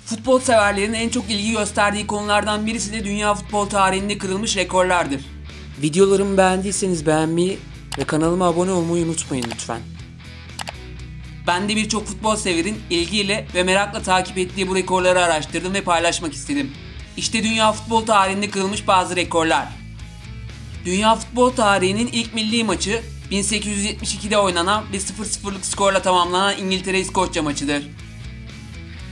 Futbol severlerin en çok ilgi gösterdiği konulardan birisi de dünya futbol tarihinde kırılmış rekorlardır. Videolarımı beğendiyseniz beğenmeyi ve kanalıma abone olmayı unutmayın lütfen. Ben de birçok futbol severin ilgiyle ve merakla takip ettiği bu rekorları araştırdım ve paylaşmak istedim. İşte dünya futbol tarihinde kırılmış bazı rekorlar. Dünya futbol tarihinin ilk milli maçı 1872'de oynanan ve 0-0'lık skorla tamamlanan İngiltere-İskoçya maçıdır.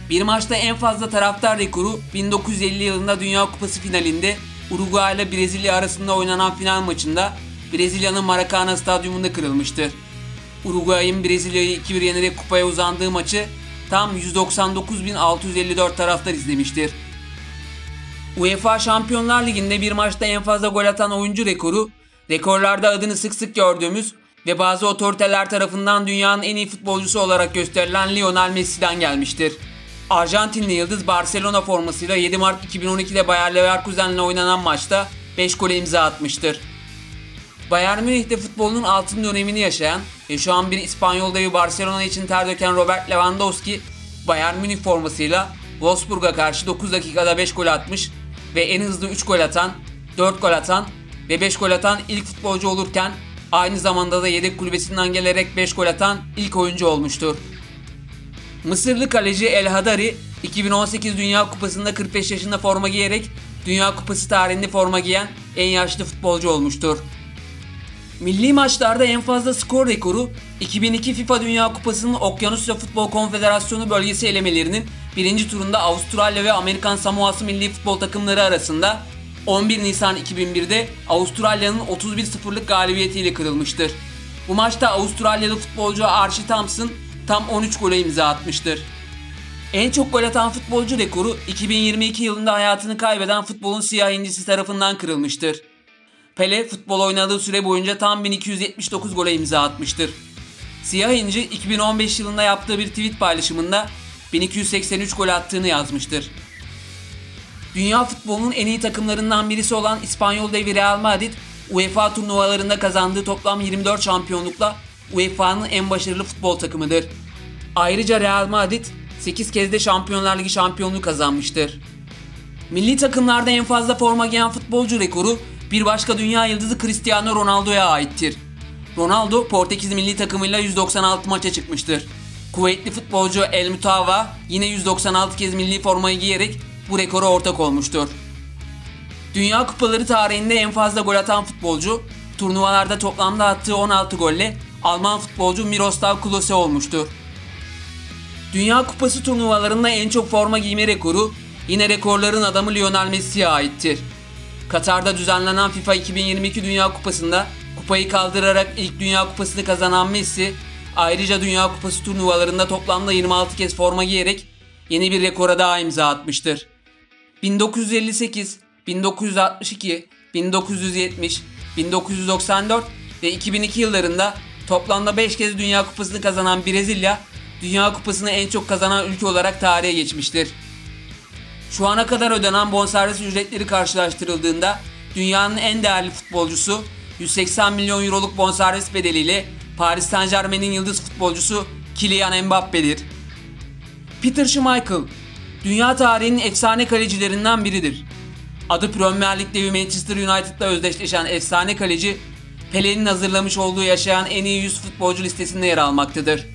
Bir maçta en fazla taraftar rekoru 1950 yılında Dünya Kupası finalinde Uruguay ile Brezilya arasında oynanan final maçında Brezilya'nın Maracanã stadyumunda kırılmıştır. Uruguay'ın Brezilya'yı 2-1 yenerek kupaya uzandığı maçı tam 199.654 taraftar izlemiştir. UEFA Şampiyonlar Ligi'nde bir maçta en fazla gol atan oyuncu rekoru, rekorlarda adını sık sık gördüğümüz ve bazı otoriteler tarafından dünyanın en iyi futbolcusu olarak gösterilen Lionel Messi'den gelmiştir. Arjantinli yıldız Barcelona formasıyla 7 Mart 2012'de Bayer Leverkusen'le oynanan maçta 5 gole imza atmıştır. Bayern Münih'te futbolun altın dönemini yaşayan ve şu an bir İspanyol devi Barcelona için ter döken Robert Lewandowski, Bayern Münih formasıyla Wolfsburg'a karşı 9 dakikada 5 gol atmış ve en hızlı 3 gol atan, 4 gol atan ve 5 gol atan ilk futbolcu olurken aynı zamanda da yedek kulübesinden gelerek 5 gol atan ilk oyuncu olmuştur. Mısırlı kaleci El Hadari 2018 Dünya Kupası'nda 45 yaşında forma giyerek Dünya Kupası tarihinde forma giyen en yaşlı futbolcu olmuştur. Milli maçlarda en fazla skor rekoru 2002 FIFA Dünya Kupası'nın Okyanusya Futbol Konfederasyonu bölgesi elemelerinin birinci turunda Avustralya ve Amerikan Samoası milli futbol takımları arasında 11 Nisan 2001'de Avustralya'nın 31-0'lık galibiyetiyle kırılmıştır. Bu maçta Avustralyalı futbolcu Archie Thompson tam 13 gole imza atmıştır. En çok gol atan futbolcu rekoru 2022 yılında hayatını kaybeden futbolun siyah incisi tarafından kırılmıştır. Pele futbol oynadığı süre boyunca tam 1279 gole imza atmıştır. Siyah inci 2015 yılında yaptığı bir tweet paylaşımında 1283 gol attığını yazmıştır. Dünya futbolunun en iyi takımlarından birisi olan İspanyol devi Real Madrid, UEFA turnuvalarında kazandığı toplam 24 şampiyonlukla UEFA'nın en başarılı futbol takımıdır. Ayrıca Real Madrid 8 kez de Şampiyonlar Ligi şampiyonluğu kazanmıştır. Milli takımlarda en fazla forma giyen futbolcu rekoru bir başka dünya yıldızı Cristiano Ronaldo'ya aittir. Ronaldo Portekiz milli takımıyla 196 maça çıkmıştır. Kuveytli futbolcu El Mutava yine 196 kez milli formayı giyerek bu rekora ortak olmuştur. Dünya kupaları tarihinde en fazla gol atan futbolcu, turnuvalarda toplamda attığı 16 golle Alman futbolcu Miroslav Klose olmuştur. Dünya Kupası turnuvalarında en çok forma giyme rekoru yine rekorların adamı Lionel Messi'ye aittir. Katar'da düzenlenen FIFA 2022 Dünya Kupası'nda kupayı kaldırarak ilk Dünya Kupası'nı kazanan Messi, ayrıca Dünya Kupası turnuvalarında toplamda 26 kez forma giyerek yeni bir rekora daha imza atmıştır. 1958, 1962, 1970, 1994 ve 2002 yıllarında toplamda 5 kez Dünya Kupası'nı kazanan Brezilya, Dünya Kupası'nı en çok kazanan ülke olarak tarihe geçmiştir. Şu ana kadar ödenen bonservis ücretleri karşılaştırıldığında dünyanın en değerli futbolcusu 180 milyon euroluk bonservis bedeliyle Paris Saint-Germain'in yıldız futbolcusu Kylian Mbappe'dir. Peter Schmeichel, dünya tarihinin efsane kalecilerinden biridir. Adı Premier Lig devi Manchester United'la özdeşleşen efsane kaleci, Pele'nin hazırlamış olduğu yaşayan en iyi 100 futbolcu listesinde yer almaktadır.